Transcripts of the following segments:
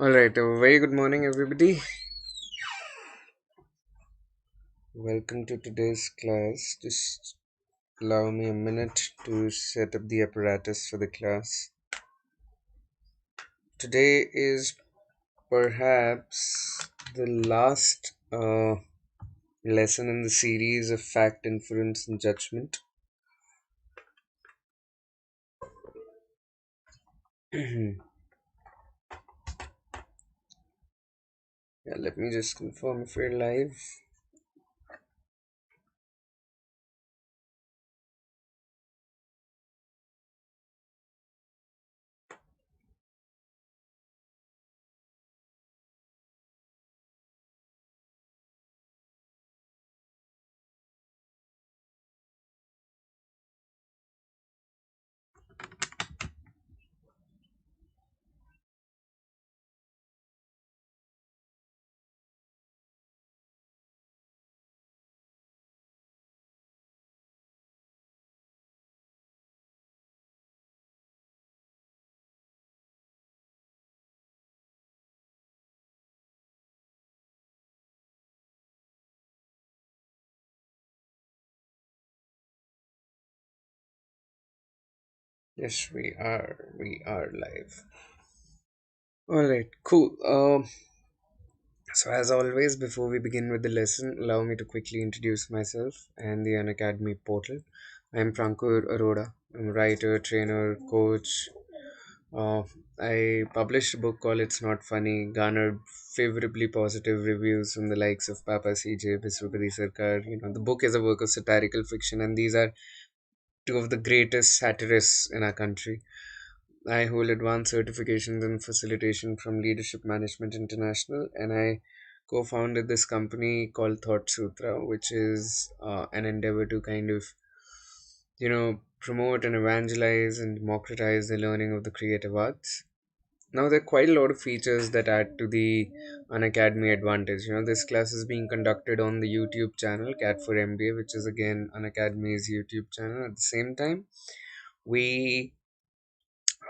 Alright, a very good morning, everybody. Welcome to today's class. Just allow me a minute to set up the apparatus for the class. Today is perhaps the last lesson in the series of fact, inference, and judgment. Yeah, let me just confirm if we're live. Yes, we are. We are live. Alright, cool. So, as always, before we begin with the lesson, allow me to quickly introduce myself and the Unacademy portal. I am Prankur Arora. I'm a writer, trainer, coach. Uh, I published a book called It's Not Funny, garnered favorably positive reviews from the likes of Papa CJ, Biswapati Sarkar. The book is a work of satirical fiction, and these are two of the greatest satirists in our country. I hold advanced certifications in facilitation from Leadership Management International, and I co founded this company called Thought Sutra, which is an endeavor to kind of, promote and evangelize and democratize the learning of the creative arts. Now, there are quite a lot of features that add to the Unacademy advantage. This class is being conducted on the YouTube channel CAT4MBA, which is again Unacademy's YouTube channel. At the same time, we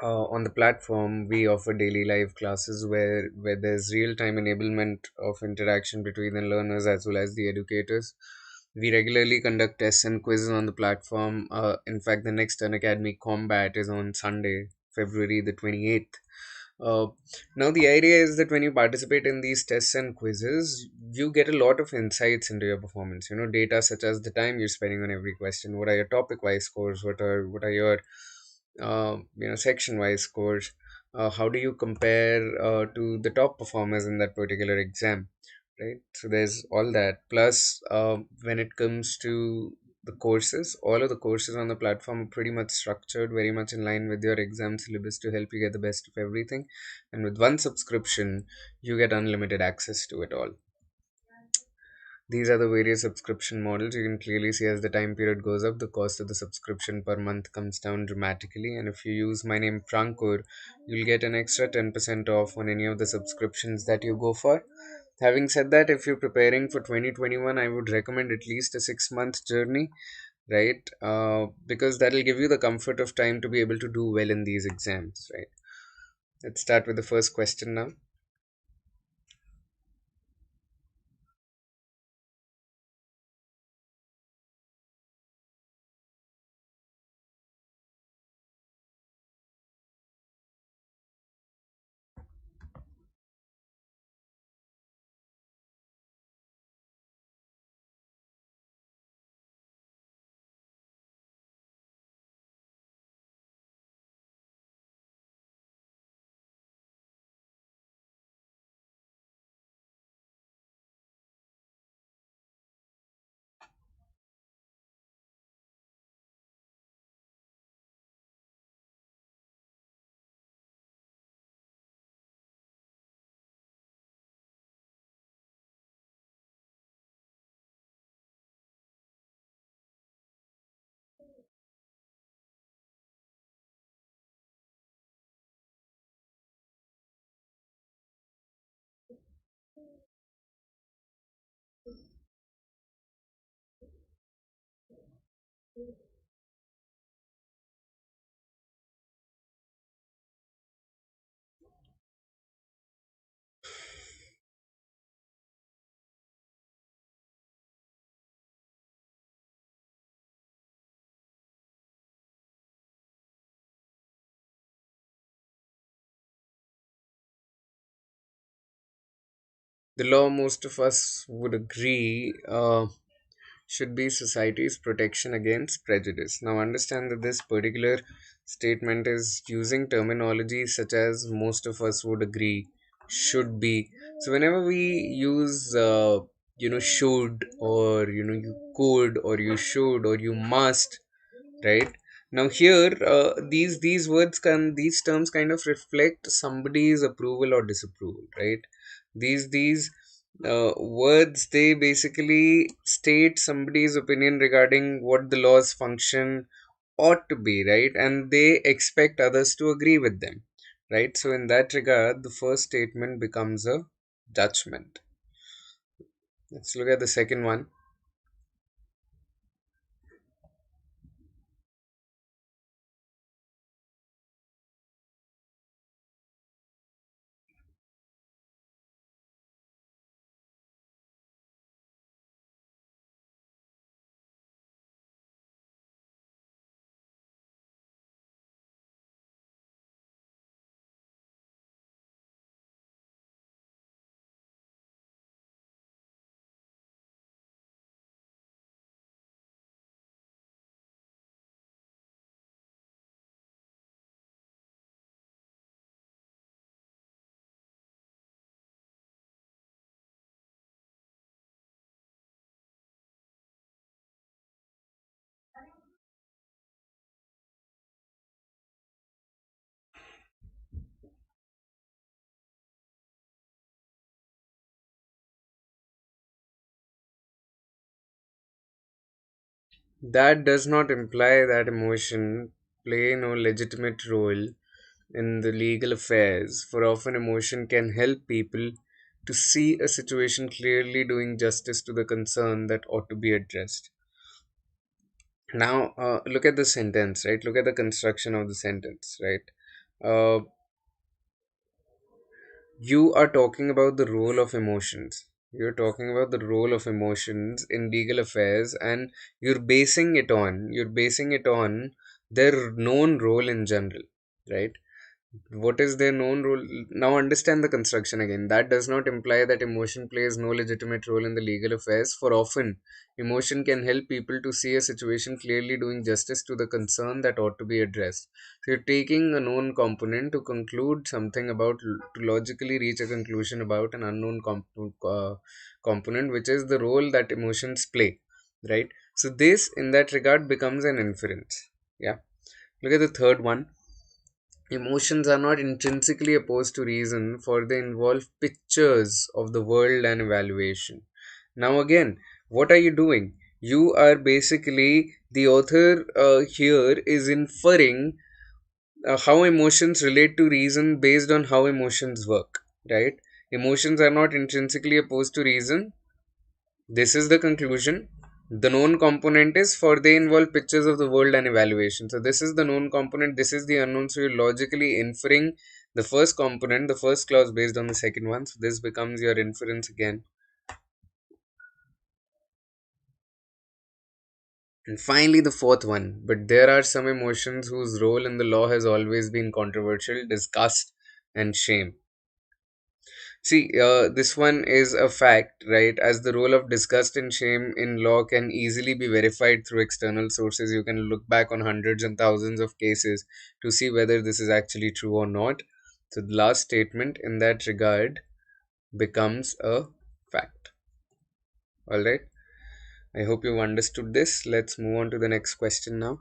on the platform we offer daily live classes where there's real time enablement of interaction between the learners as well as the educators. We regularly conduct tests and quizzes on the platform. In fact, the next Unacademy combat is on Sunday, February the 28th. uh, Now the idea is that when you participate in these tests and quizzes, you get a lot of insights into your performance. Data such as the time you're spending on every question, what are your topic wise scores, what are your section wise scores, how do you compare to the top performers in that particular exam, right? So there's all that. Plus, when it comes to the courses, all of the courses on the platform are pretty much structured very much in line with your exam syllabus to help you get the best of everything. And with one subscription, you get unlimited access to it all. These are the various subscription models. You can clearly see as the time period goes up, the cost of the subscription per month comes down dramatically. And if you use my name Prankur, you'll get an extra 10% off on any of the subscriptions that you go for. Having said that, if you're preparing for 2021, I would recommend at least a 6 month journey, right? Because that'll give you the comfort of time to be able to do well in these exams, right? Let's start with the first question now. The law most of us would agree should be society's protection against prejudice. Now, understand that this particular statement is using terminology such as most of us would agree, should be. So, whenever we use, should, or, you could, or you should, or you must, right? Now, here, these terms kind of reflect somebody's approval or disapproval, right? These words, they basically state somebody's opinion regarding what the law's function ought to be, right? And they expect others to agree with them, right? So in that regard, the first statement becomes a judgment. Let's look at the second one. That does not imply that emotion play no legitimate role in the legal affairs, for often emotion can help people to see a situation clearly, doing justice to the concern that ought to be addressed. Now, look at the sentence, right? Look at the construction of the sentence, right? Uh, you are talking about the role of emotions. You're talking about the role of emotions in legal affairs, and you're basing it on their known role in general, right? What is their known role? Now, understand the construction again. That does not imply that emotion plays no legitimate role in the legal affairs, for often emotion can help people to see a situation clearly, doing justice to the concern that ought to be addressed. So you're taking a known component to conclude something about, to logically reach a conclusion about an unknown component, which is the role that emotions play, right? So this, in that regard, becomes an inference. Yeah. Look at the third one. Emotions are not intrinsically opposed to reason, for they involve pictures of the world and evaluation. Now, again, what are you doing? You are basically, the author here is inferring how emotions relate to reason based on how emotions work, right? Emotions are not intrinsically opposed to reason. This is the conclusion. The known component is, for they involve pictures of the world and evaluation. So this is the known component, this is the unknown. So you're logically inferring the first component, the first clause based on the second one. So this becomes your inference again. And finally, the fourth one. But there are some emotions whose role in the law has always been controversial: disgust and shame. See, this one is a fact, right? As the role of disgust and shame in law can easily be verified through external sources, you can look back on hundreds and thousands of cases to see whether this is actually true or not. So, the last statement in that regard becomes a fact. All right. I hope you've understood this. Let's move on to the next question now.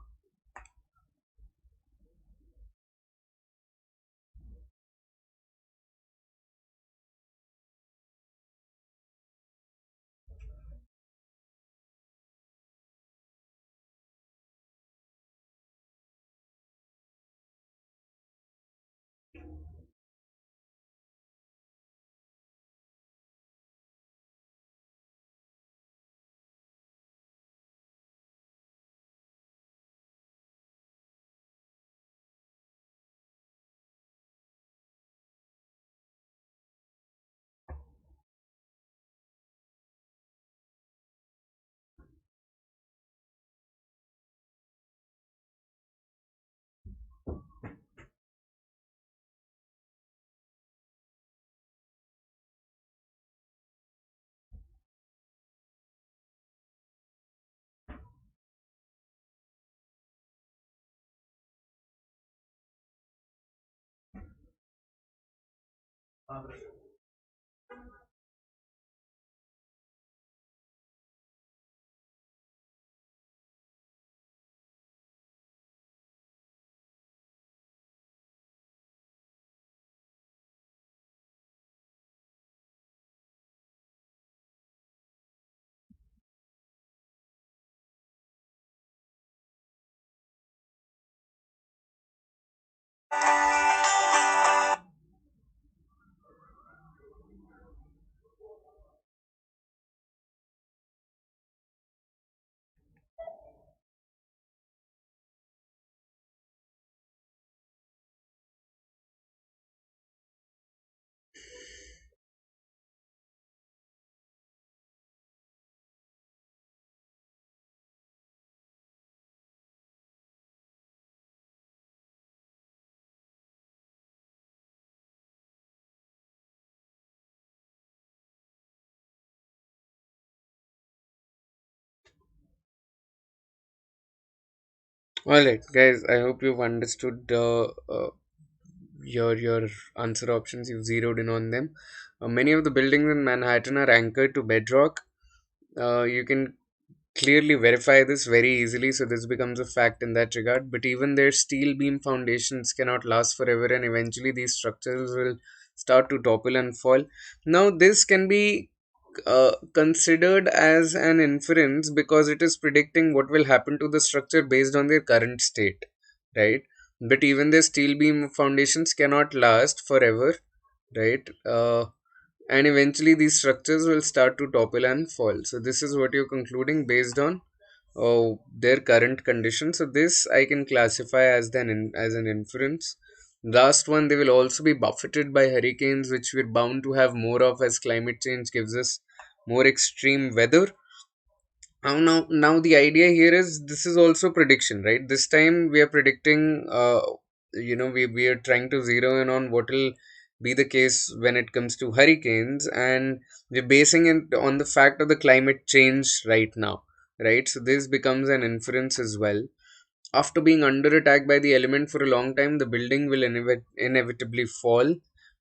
All right, guys. I hope you've understood your answer options. You've zeroed in on them. Many of the buildings in Manhattan are anchored to bedrock. You can clearly verify this very easily, so this becomes a fact in that regard. But even their steel beam foundations cannot last forever, and eventually these structures will start to topple and fall. Now, this can be considered as an inference because it is predicting what will happen to the structure based on their current state, right? But even their steel beam foundations cannot last forever, right? And eventually these structures will start to topple and fall. So this is what you're concluding based on their current condition. So this I can classify as as an inference. Last one, they will also be buffeted by hurricanes, which we're bound to have more of as climate change gives us more extreme weather. Now the idea here is this is also prediction, right? This time we are predicting, we are trying to zero in on what will be the case when it comes to hurricanes, and we're basing it on the fact of the climate change right now, right? So this becomes an inference as well. After being under attack by the element for a long time, the building will inevitably fall.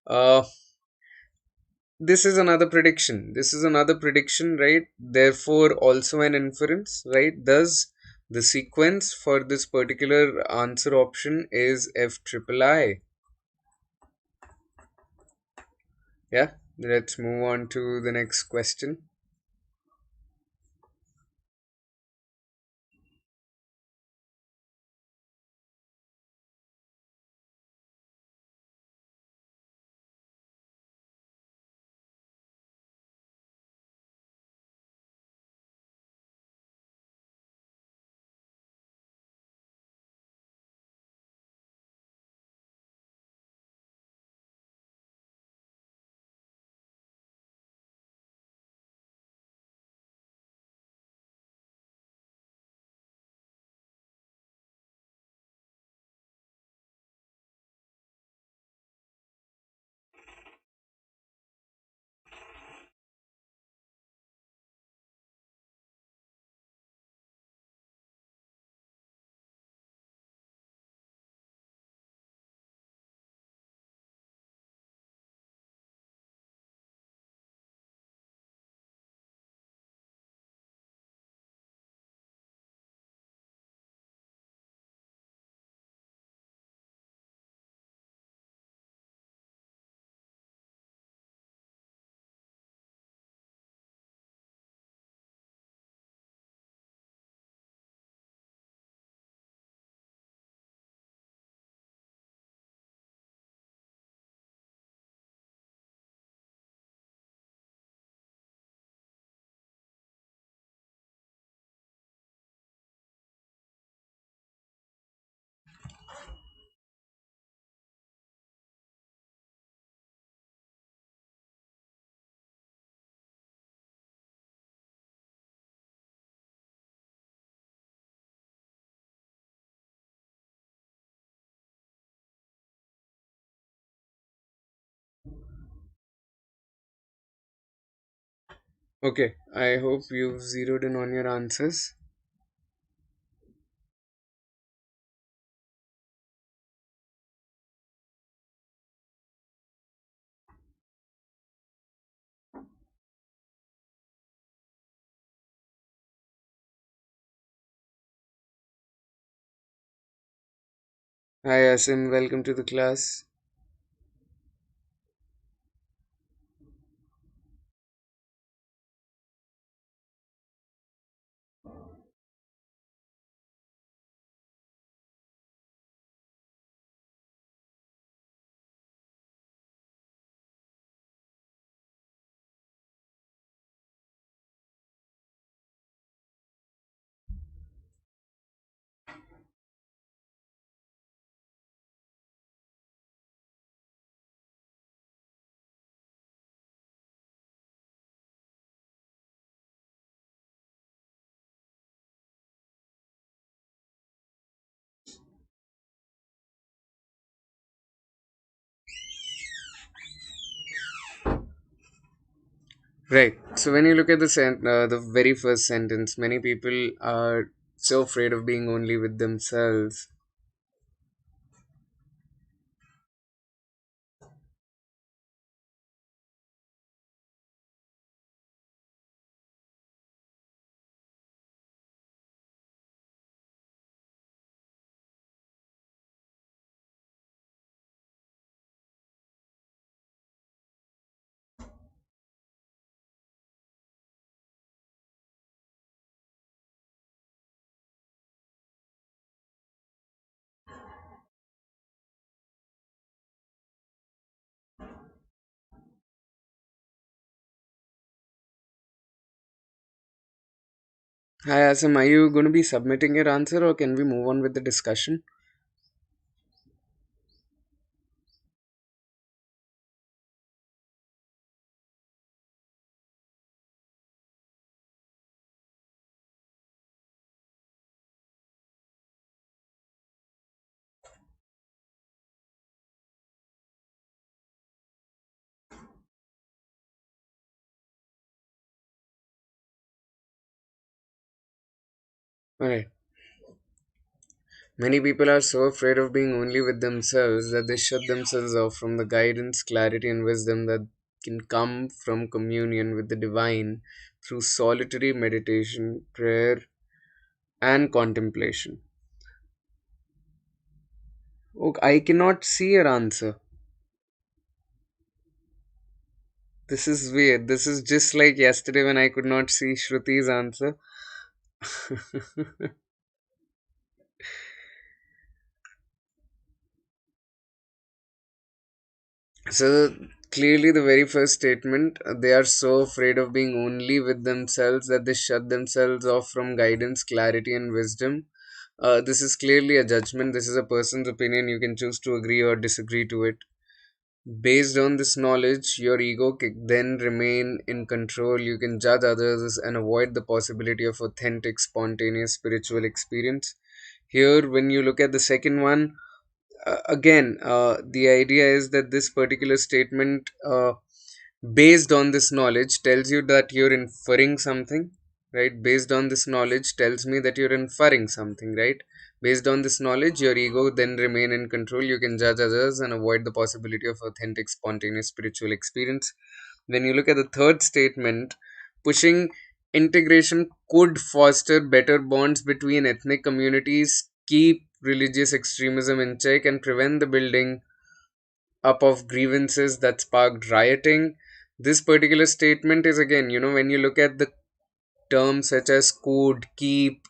Uh, this is another prediction. This is another prediction, right? Therefore, also an inference, right? Thus, the sequence for this particular answer option is F triple I. Yeah, let's move on to the next question. Okay, I hope you've zeroed in on your answers. Hi Asim, welcome to the class. Right. So when you look at the very first sentence, many people are so afraid of being only with themselves. Hi Asim, are you going to be submitting your answer or can we move on with the discussion? Alright. Many people are so afraid of being only with themselves that they shut themselves off from the guidance, clarity, and wisdom that can come from communion with the divine through solitary meditation, prayer, and contemplation. Oh, I cannot see your answer. This is weird. This is just like yesterday when I could not see Shruti's answer. So clearly, the very first statement, they are so afraid of being only with themselves that they shut themselves off from guidance, clarity, and wisdom. This is clearly a judgment. This is a person's opinion. You can choose to agree or disagree to it. Based on this knowledge, your ego can then remain in control. You can judge others and avoid the possibility of authentic, spontaneous spiritual experience. Here, when you look at the second one, again, the idea is that this particular statement, based on this knowledge, tells you that you're inferring something, right? Based on this knowledge, tells me that you're inferring something, right? Based on this knowledge, your ego then remain in control. You can judge others and avoid the possibility of authentic, spontaneous spiritual experience. When you look at the third statement, pushing integration could foster better bonds between ethnic communities, keep religious extremism in check, and prevent the building up of grievances that sparked rioting. This particular statement is again, when you look at the terms such as could, keep,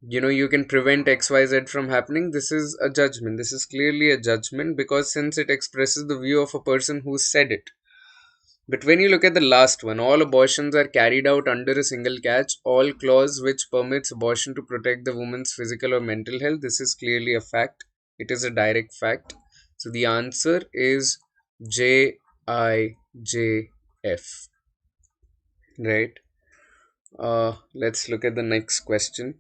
you can prevent XYZ from happening. This is a judgment. This is clearly a judgment because since it expresses the view of a person who said it. But when you look at the last one, all abortions are carried out under a single catch, all clause which permits abortion to protect the woman's physical or mental health. This is clearly a fact. It is a direct fact. So the answer is JIJF. Right? Let's look at the next question.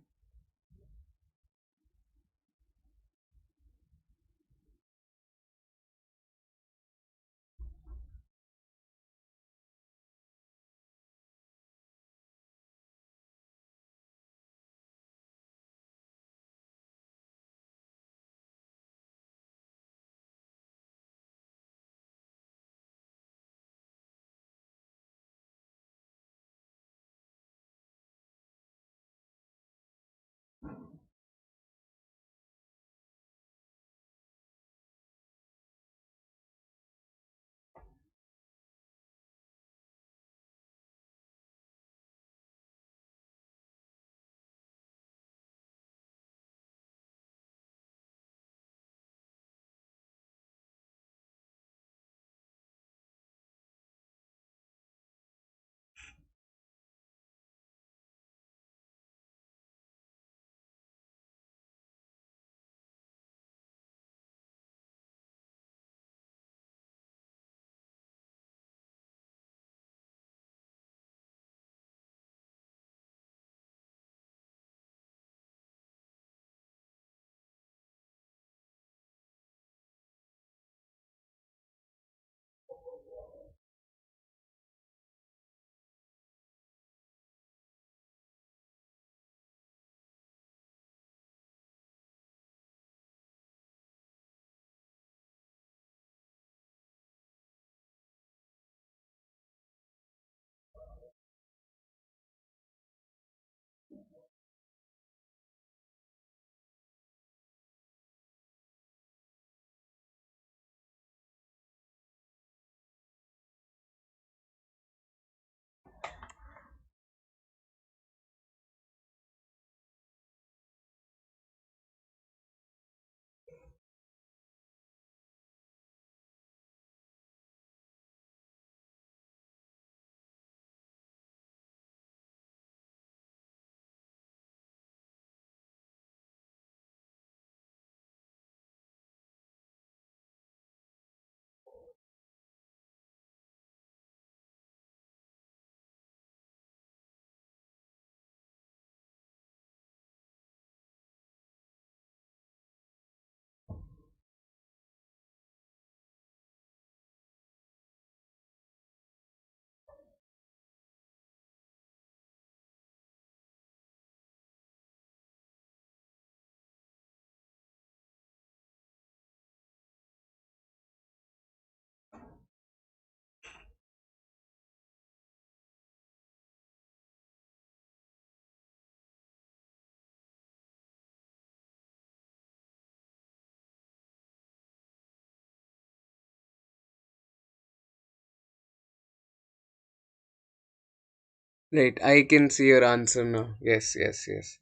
Right, I can see your answer now. Yes, yes, yes.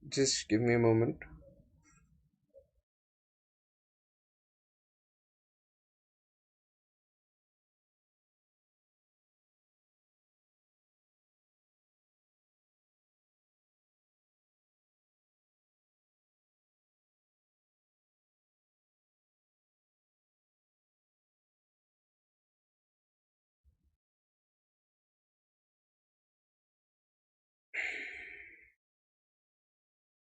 Just give me a moment.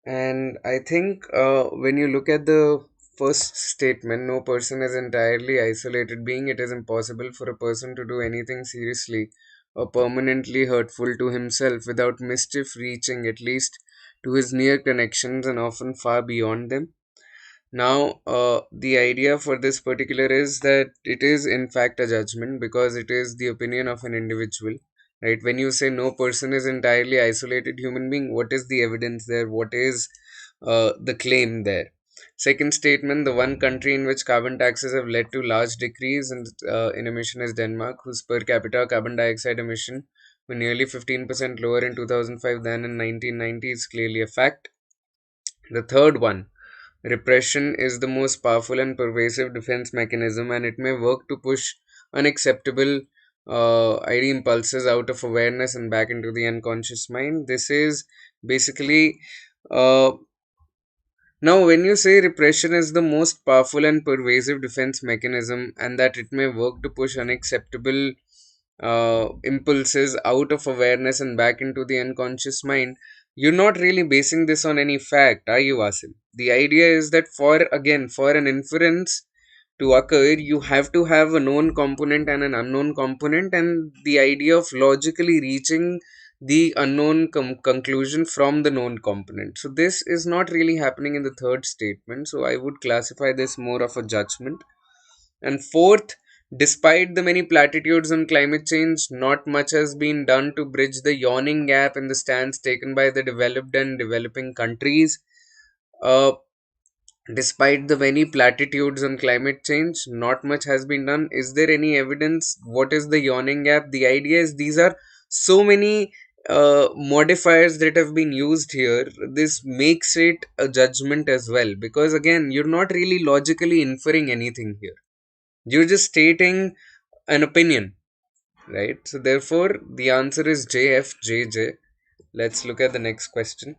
And I think when you look at the first statement, no person is entirely isolated being. It is impossible for a person to do anything seriously or permanently hurtful to himself without mischief reaching at least to his near connections and often far beyond them. Now, the idea for this particular is that it is in fact a judgment because it is the opinion of an individual, right? When you say no person is entirely isolated human being, what is the evidence there? What is the claim there? Second statement: the one country in which carbon taxes have led to large decrease in emission is Denmark, whose per capita carbon dioxide emission were nearly 15% lower in 2005 than in 1990 is clearly a fact. The third one: repression is the most powerful and pervasive defense mechanism, and it may work to push unacceptable ID impulses out of awareness and back into the unconscious mind. This is basically uh, now, when you say repression is the most powerful and pervasive defense mechanism, and that it may work to push unacceptable impulses out of awareness and back into the unconscious mind, you're not really basing this on any fact, are you, Asim? The idea is that for an inference to occur, you have to have a known component and an unknown component, and the idea of logically reaching the unknown conclusion from the known component. So, this is not really happening in the third statement. So, I would classify this more of a judgment. And fourth, despite the many platitudes on climate change, not much has been done to bridge the yawning gap in the stance taken by the developed and developing countries. Uh, Despite the many platitudes on climate change, not much has been done. Is there any evidence? What is the yawning gap? The idea is these are so many modifiers that have been used here. This makes it a judgment as well because, again, you're not really logically inferring anything here. You're just stating an opinion, right? So, therefore, the answer is JFJJ. Let's look at the next question.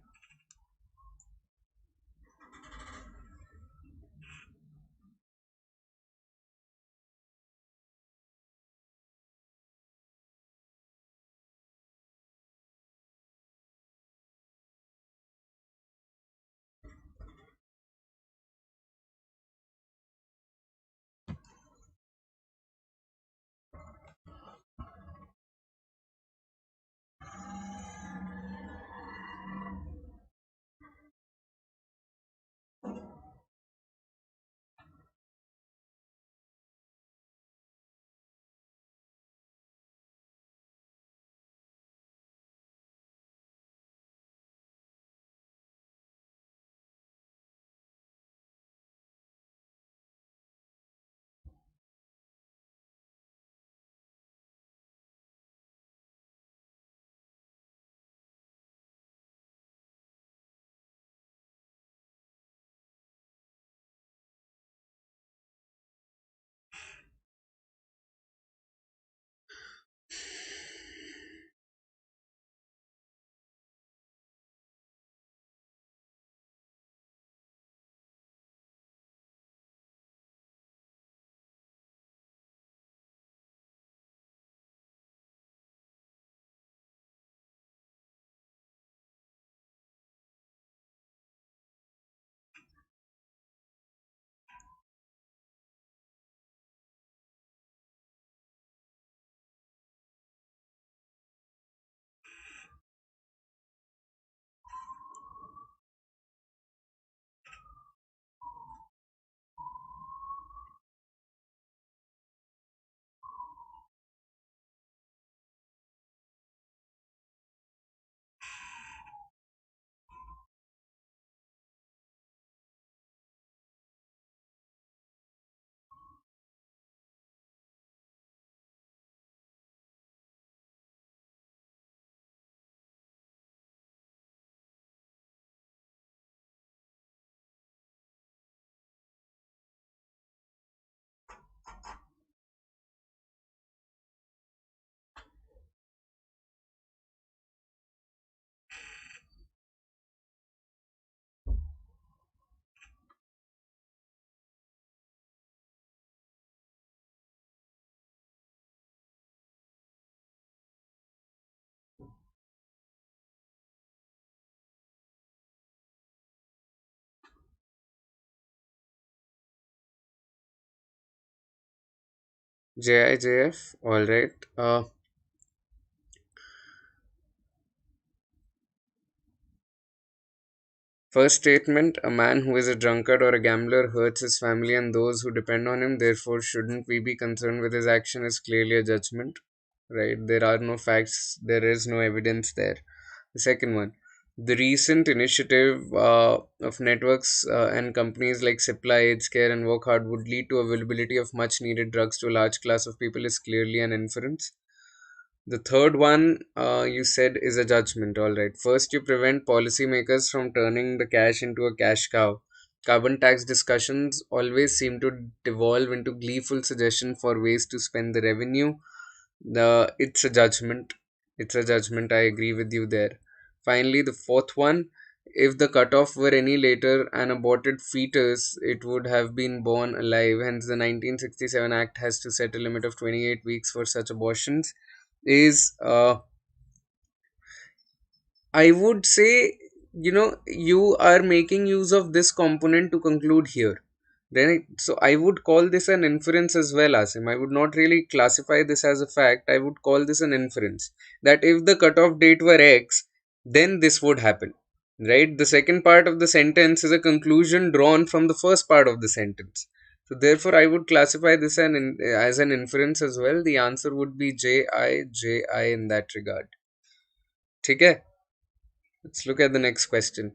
JIJF, all right. First statement: a man who is a drunkard or a gambler hurts his family and those who depend on him, therefore, shouldn't we be concerned with his action? Is clearly a judgment, right? There are no facts, there is no evidence there. The second one: the recent initiative of networks and companies like Supply, AIDS Care, and Work Hard would lead to availability of much needed drugs to a large class of people is clearly an inference. The third one you said is a judgment. All right. First, you prevent policymakers from turning the cash into a cash cow. Carbon tax discussions always seem to devolve into gleeful suggestion for ways to spend the revenue. It's a judgment. It's a judgment. I agree with you there. Finally, the fourth one: if the cutoff were any later, an aborted fetus, it would have been born alive. Hence, the 1967 Act has to set a limit of 28 weeks for such abortions. Is I would say, you are making use of this component to conclude here. Right? So I would call this an inference as well, Asim. I would not really classify this as a fact. I would call this an inference. That if the cutoff date were X, then this would happen. Right? The second part of the sentence is a conclusion drawn from the first part of the sentence. So therefore, I would classify this as an inference as well. The answer would be JI in that regard. ठीक है? Let's look at the next question.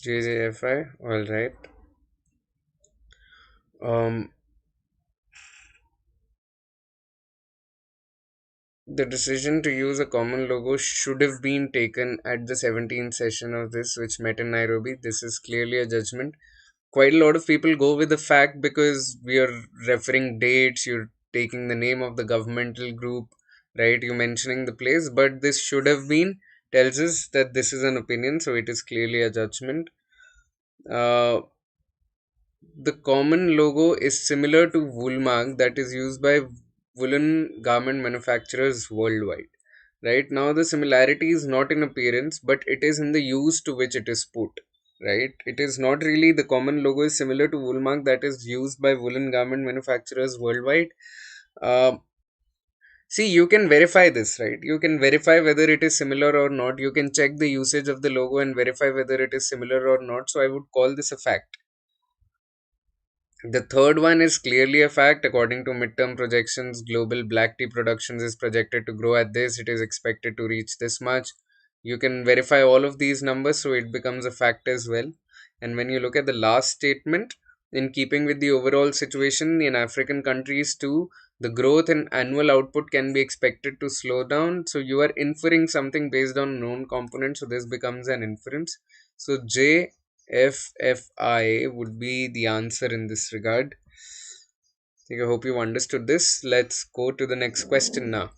JJFI, all right. Um, the decision to use a common logo should have been taken at the 17th session of this, which met in Nairobi. This is clearly a judgment. Quite a lot of people go with the fact because we are referring dates, you're taking the name of the governmental group, right? You're mentioning the place, but this should have been tells us that this is an opinion, so it is clearly a judgment. Uh, the common logo is similar to wool mark that is used by woolen garment manufacturers worldwide. Right now, the similarity is not in appearance, but it is in the use to which it is put. Right, it is not really the common logo is similar to wool mark that is used by woolen garment manufacturers worldwide. Um See, you can verify this, right? You can verify whether it is similar or not. You can check the usage of the logo and verify whether it is similar or not. So I would call this a fact. The third one is clearly a fact. According to midterm projections, global black tea productions is projected to grow at this. It is expected to reach this much. You can verify all of these numbers, so it becomes a fact as well. And when you look at the last statement, in keeping with the overall situation in African countries too, the growth in annual output can be expected to slow down. So you are inferring something based on known components. So this becomes an inference. So JFFI would be the answer in this regard. I hope you understood this. Let's go to the next question now.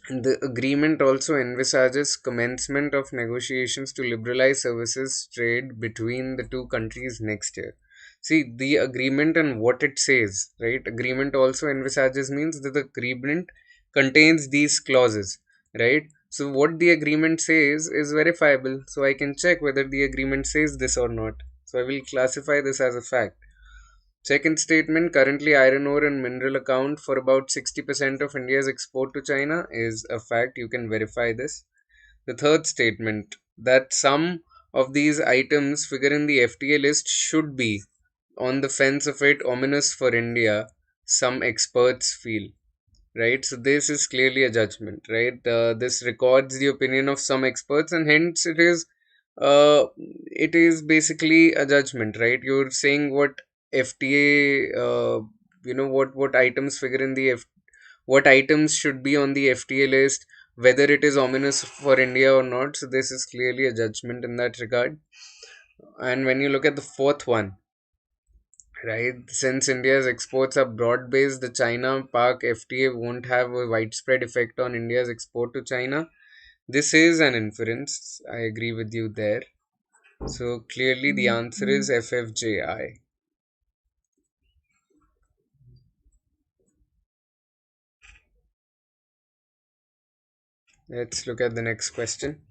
The agreement also envisages commencement of negotiations to liberalize services trade between the two countries next year. See, the agreement and what it says, right? Agreement also envisages means that the agreement contains these clauses, right? So, what the agreement says is verifiable. So, I can check whether the agreement says this or not. So, I will classify this as a fact. Second statement, currently iron ore and mineral account for about 60% of India's export to China is a fact. You can verify this. The third statement, that some of these items figure in the FTA list should be on the fence of it ominous for India, some experts feel. Right, so this is clearly a judgment, right? This records the opinion of some experts, and hence it is basically a judgment, right? You're saying what FTA, what items figure in the what items should be on the FTA list, whether it is ominous for India or not. So this is clearly a judgment in that regard. And when you look at the fourth one, right, since India's exports are broad based, the China Park FTA won't have a widespread effect on India's export to China. This is an inference. I agree with you there. So clearly the answer is FFJI. Let's look at the next question.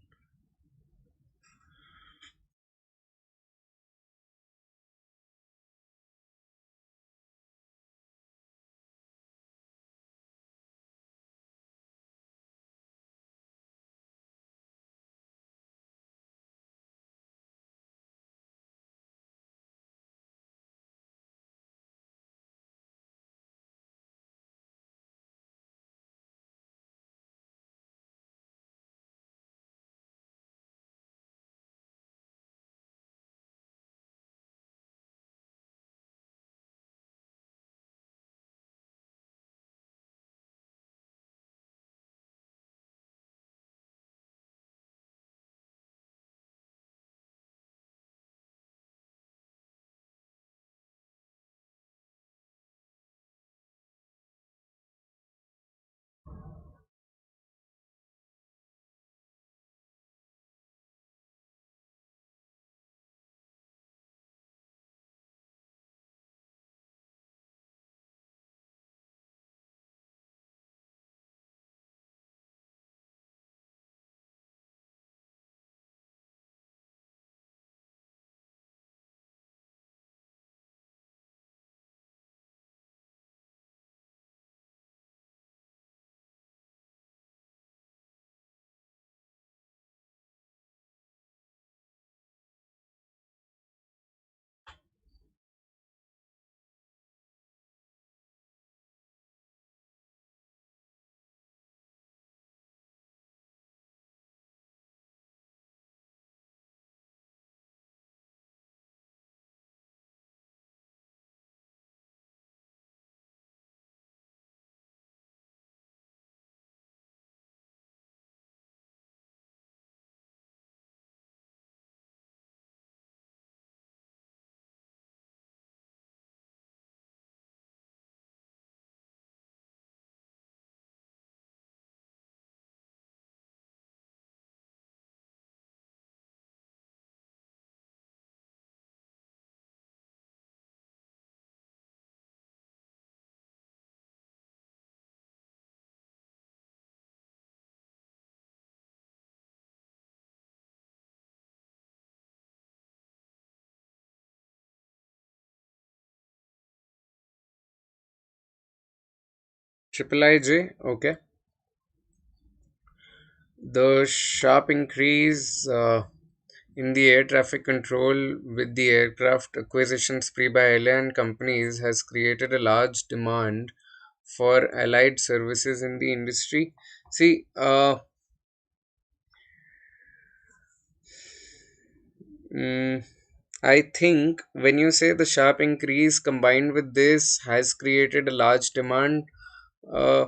Triple IJ, okay. The sharp increase in the air traffic control with the aircraft acquisition spree by airline companies has created a large demand for allied services in the industry. See, mm, I think when you say the sharp increase combined with this has created a large demand, uh,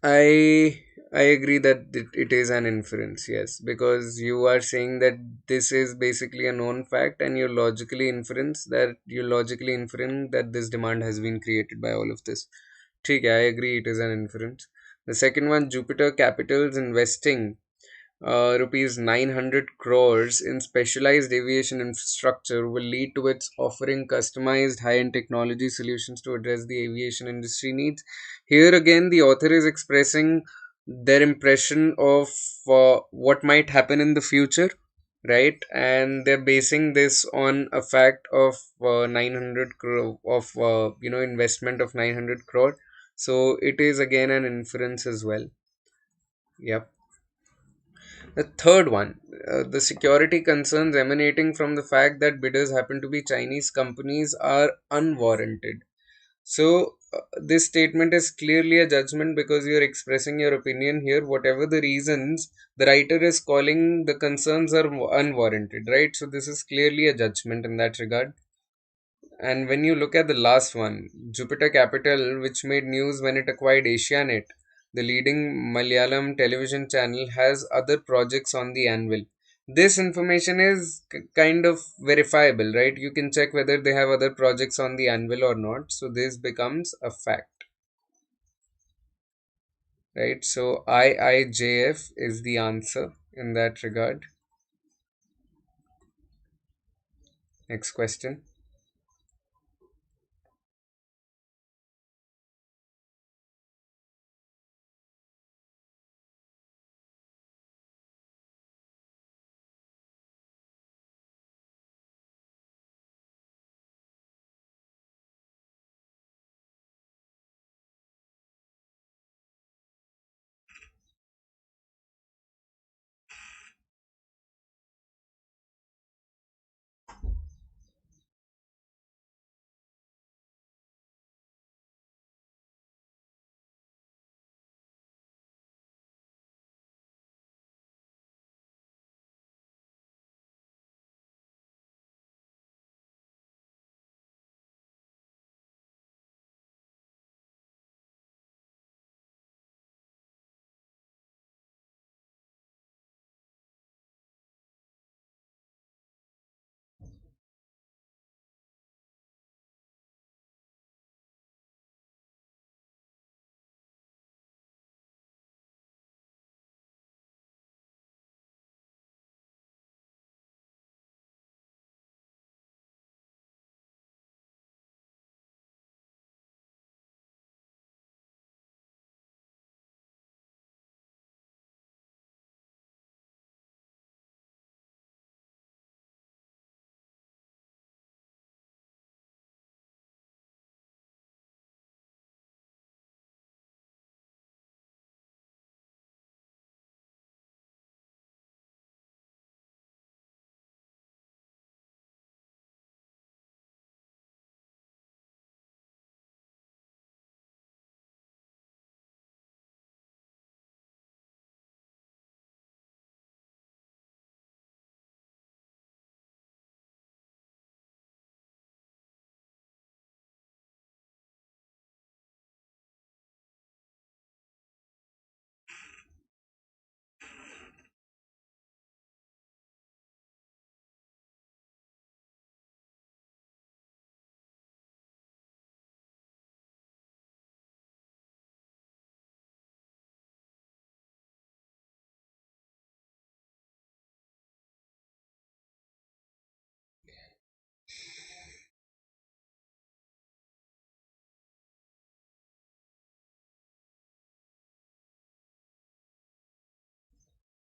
I I agree that it is an inference, yes, because you are saying that this is basically a known fact, and you logically inferring that this demand has been created by all of this. ठीक है, I agree it is an inference. The second one, Jupiter Capital's investing rupees 900 crores in specialized aviation infrastructure will lead to its offering customized high-end technology solutions to address the aviation industry needs. Here again, the author is expressing their impression of what might happen in the future, right? And they're basing this on a fact of 900 crore of investment of 900 crore. So it is again an inference as well. Yep. The third one, the security concerns emanating from the fact that bidders happen to be Chinese companies are unwarranted. So, this statement is clearly a judgment because you're expressing your opinion here. Whatever the reasons, the writer is calling the concerns are unwarranted, right? So, this is clearly a judgment in that regard. And when you look at the last one, Jupiter Capital, which made news when it acquired Asianet, the leading Malayalam television channel, has other projects on the anvil. This information is kind of verifiable, right? You can check whether they have other projects on the anvil or not. So this becomes a fact, right? So IIJF is the answer in that regard. Next question.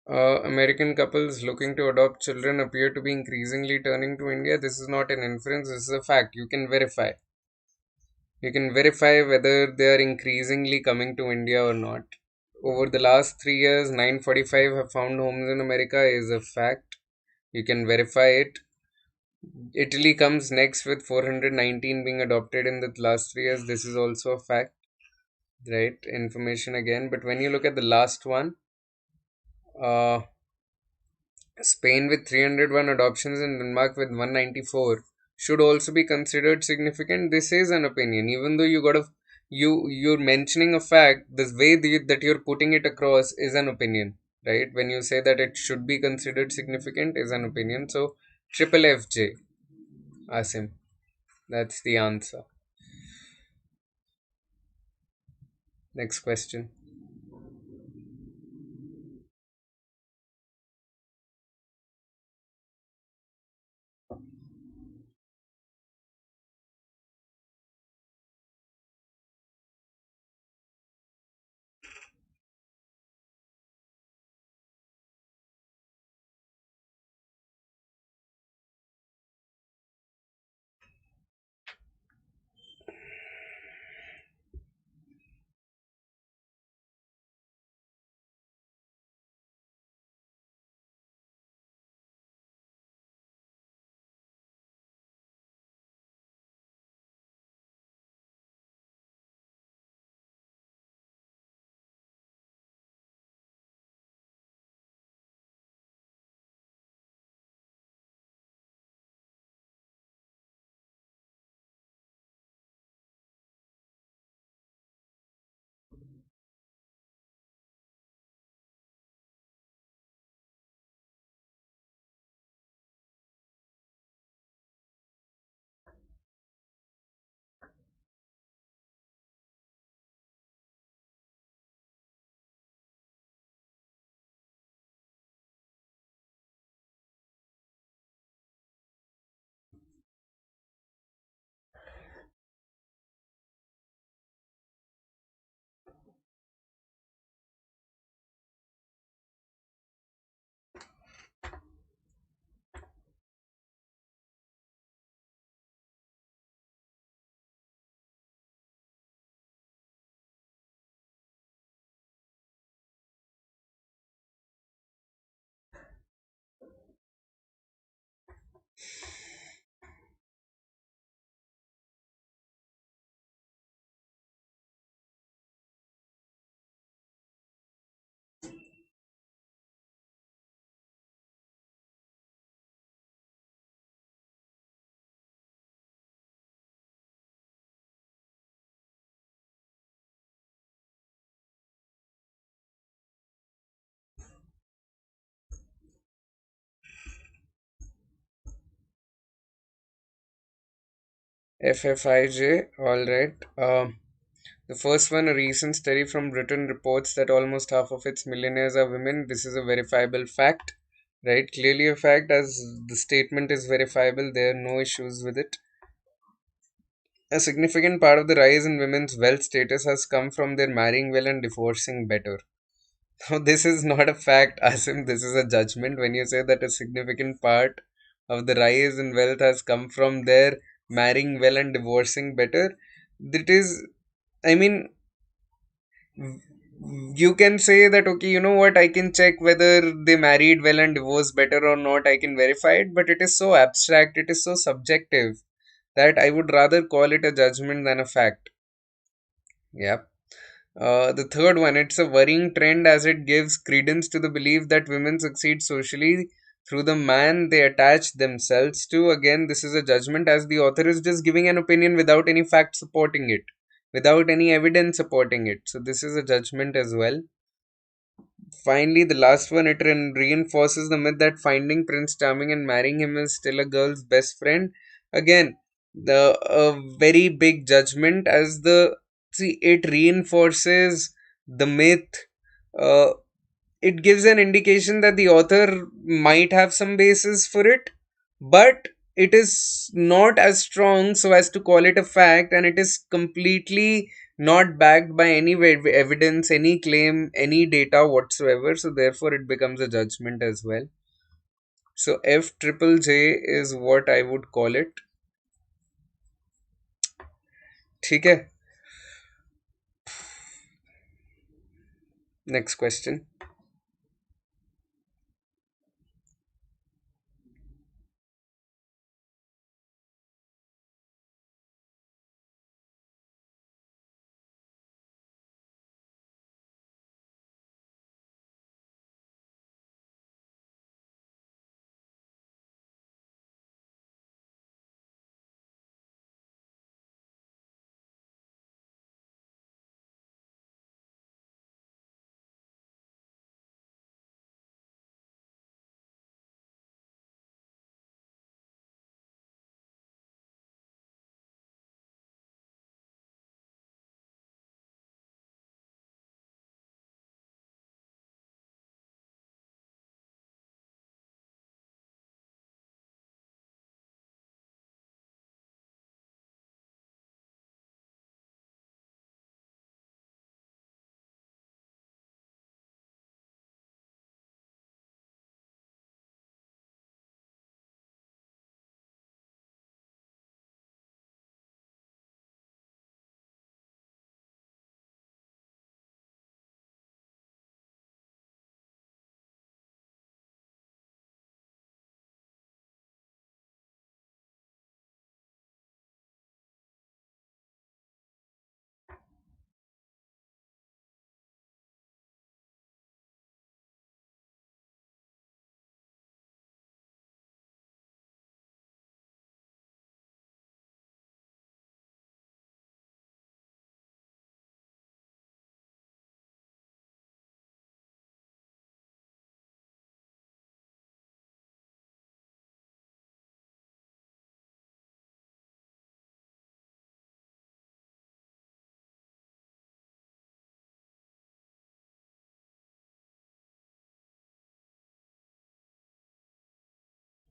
American couples looking to adopt children appear to be increasingly turning to India. This is not an inference, this is a fact. You can verify. You can verify whether they are increasingly coming to India or not. Over the last 3 years, 945 have found homes in America is a fact. You can verify it. Italy comes next with 419 being adopted in the last 3 years. This is also a fact, right? Information again. But when you look at the last one, uh, Spain with 301 adoptions and Denmark with 194 should also be considered significant. This is an opinion, even though you're mentioning a fact. The way that you're putting it across is an opinion, right? When you say that it should be considered significant, is an opinion. So triple FJ, Asim. That's the answer. Next question. FFIJ, all right. The first one, a recent study from Britain reports that almost half of its millionaires are women. This is a verifiable fact, right? Clearly a fact, as the statement is verifiable. There are no issues with it. A significant part of the rise in women's wealth status has come from their marrying well and divorcing better. Now, this is not a fact, Asim. This is a judgment. When you say that a significant part of the rise in wealth has come from their marrying well and divorcing better, that is, I mean, you can say that, okay, you know what, I can check whether they married well and divorced better or not. I can verify it, but it is so abstract, it is so subjective that I would rather call it a judgment than a fact. Yep. The third one, it's a worrying trend as it gives credence to the belief that women succeed socially through the man they attach themselves to. Again, this is a judgment as the author is just giving an opinion without any fact supporting it, without any evidence supporting it. So, this is a judgment as well. Finally, the last one, it reinforces the myth that finding Prince Charming and marrying him is still a girl's best friend. Again, the a very big judgment as the see it reinforces the myth. Uh, it gives an indication that the author might have some basis for it, but it is not as strong so as to call it a fact, and it is completely not backed by any evidence, any claim, any data whatsoever. So therefore, it becomes a judgment as well. So F triple J is what I would call it. ठीक है. Next question.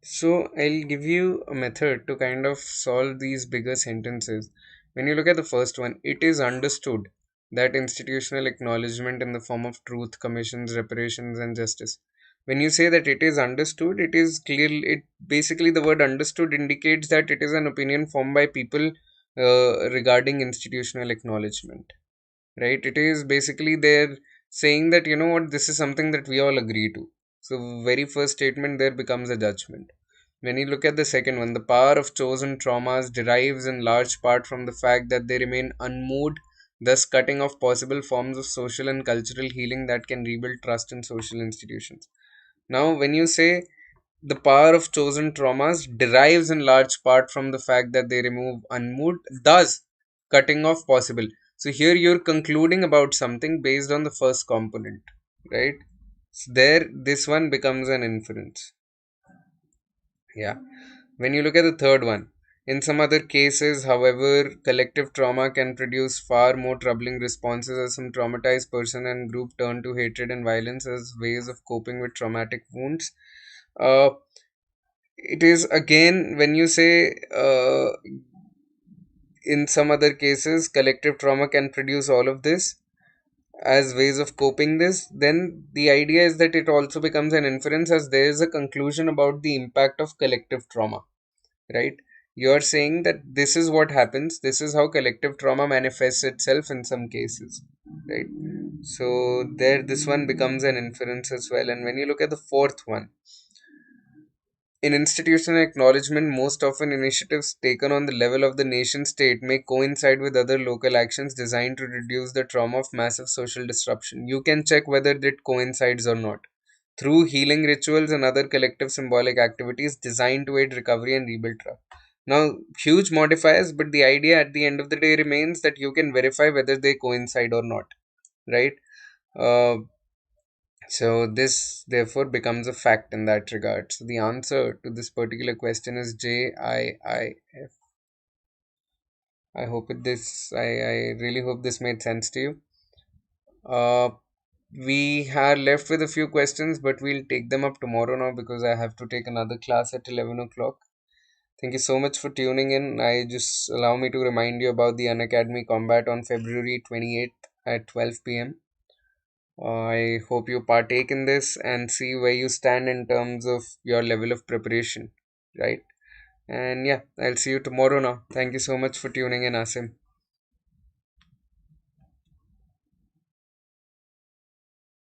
So I'll give you a method to kind of solve these bigger sentences. When you look at the first one, it is understood that institutional acknowledgement in the form of truth, commissions, reparations, and justice. When you say that it is understood, it is clearly, it basically, the word understood indicates that it is an opinion formed by people regarding institutional acknowledgement, right? It is basically they're saying that, you know what, this is something that we all agree to. So very first statement there becomes a judgment. When you look at the second one, the power of chosen traumas derives in large part from the fact that they remain unmoved, thus cutting off possible forms of social and cultural healing that can rebuild trust in social institutions. Now, when you say the power of chosen traumas derives in large part from the fact that they remove unmoved, thus cutting off possible. So here you're concluding about something based on the first component, right? So there, this one becomes an inference. Yeah. When you look at the third one, in some other cases, however, collective trauma can produce far more troubling responses as some traumatized person and group turn to hatred and violence as ways of coping with traumatic wounds. Uh, it is again when you say in some other cases, collective trauma can produce all of this as ways of coping this, then the idea is that it also becomes an inference as there is a conclusion about the impact of collective trauma, right? You're saying that this is what happens, this is how collective trauma manifests itself in some cases, right? So there, this one becomes an inference as well. And when you look at the fourth one, in institutional acknowledgement, most often initiatives taken on the level of the nation state may coincide with other local actions designed to reduce the trauma of massive social disruption. You can check whether it coincides or not through healing rituals and other collective symbolic activities designed to aid recovery and rebuild trust. Now, huge modifiers, but the idea at the end of the day remains that you can verify whether they coincide or not, right? Uh, so this therefore becomes a fact in that regard. So the answer to this particular question is JIIF. I hope it this I really hope this made sense to you. Uh we are left with a few questions, but we'll take them up tomorrow now because I have to take another class at 11 o'clock. Thank you so much for tuning in. I just allow me to remind you about the Unacademy Combat on February 28th at 12 p.m. I hope you partake in this and see where you stand in terms of your level of preparation, right? And yeah, I'll see you tomorrow now. Thank you so much for tuning in, Asim.